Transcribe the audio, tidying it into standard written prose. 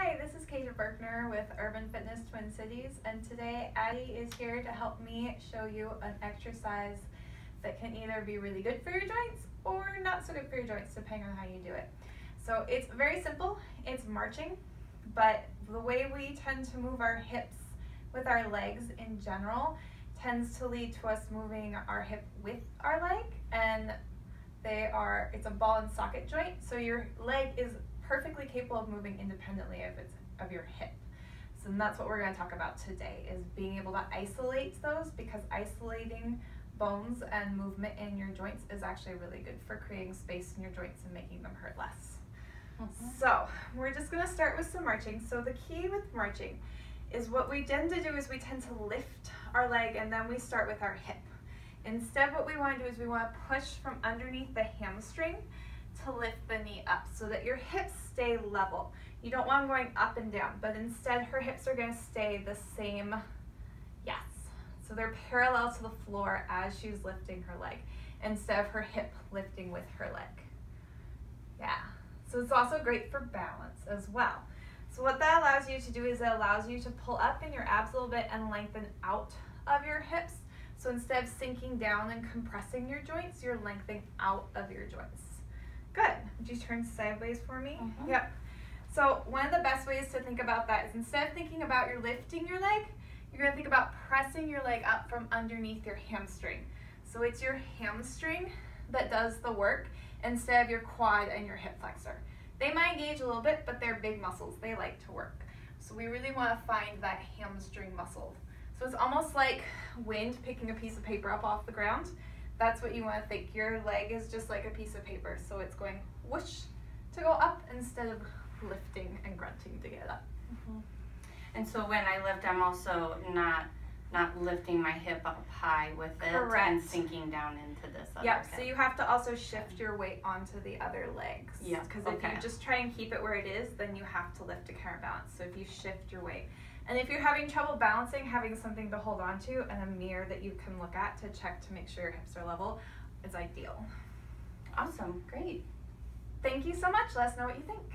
Hi, this is Katie Berkner with Urban Fitness Twin Cities, and today Addie is here to help me show you an exercise that can either be really good for your joints or not so good for your joints, depending on how you do it. So it's very simple, it's marching, but the way we tend to move our hips with our legs in general tends to lead to us moving our hip with our leg, and it's a ball and socket joint, so your leg is perfectly capable of moving independently of your hip. So that's what we're going to talk about today, is being able to isolate those, because isolating bones and movement in your joints is actually really good for creating space in your joints and making them hurt less. So we're just going to start with some marching. So the key with marching is what we tend to do is we tend to lift our leg and then we start with our hip. Instead, what we want to do is we want to push from underneath the hamstring to lift the knee up so that your hips stay level. You don't want them going up and down, but instead her hips are going to stay the same, yes. So they're parallel to the floor as she's lifting her leg, instead of her hip lifting with her leg. Yeah, so it's also great for balance as well. So what that allows you to do is it allows you to pull up in your abs a little bit and lengthen out of your hips. So instead of sinking down and compressing your joints, you're lengthening out of your joints. Good. Would you turn sideways for me? Yep. So one of the best ways to think about that is instead of thinking about you're lifting your leg, you're going to think about pressing your leg up from underneath your hamstring. So it's your hamstring that does the work instead of your quad and your hip flexor. They might engage a little bit, but they're big muscles. They like to work. So we really want to find that hamstring muscle. So it's almost like wind picking a piece of paper up off the ground. That's what you want to think. Your leg is just like a piece of paper, so it's going whoosh to go up instead of lifting and grunting to get up. And so when I lift, I'm also not lifting my hip up high with it. Correct. And sinking down into this other Yep, hip. so you have to also shift your weight onto the other legs. Yeah, Because if you just try and keep it where it is, then you have to lift to counterbalance. So if you shift your weight. And if you're having trouble balancing, having something to hold on to and a mirror that you can look at to check to make sure your hips are level is ideal. Awesome, great. Thank you so much. Let us know what you think.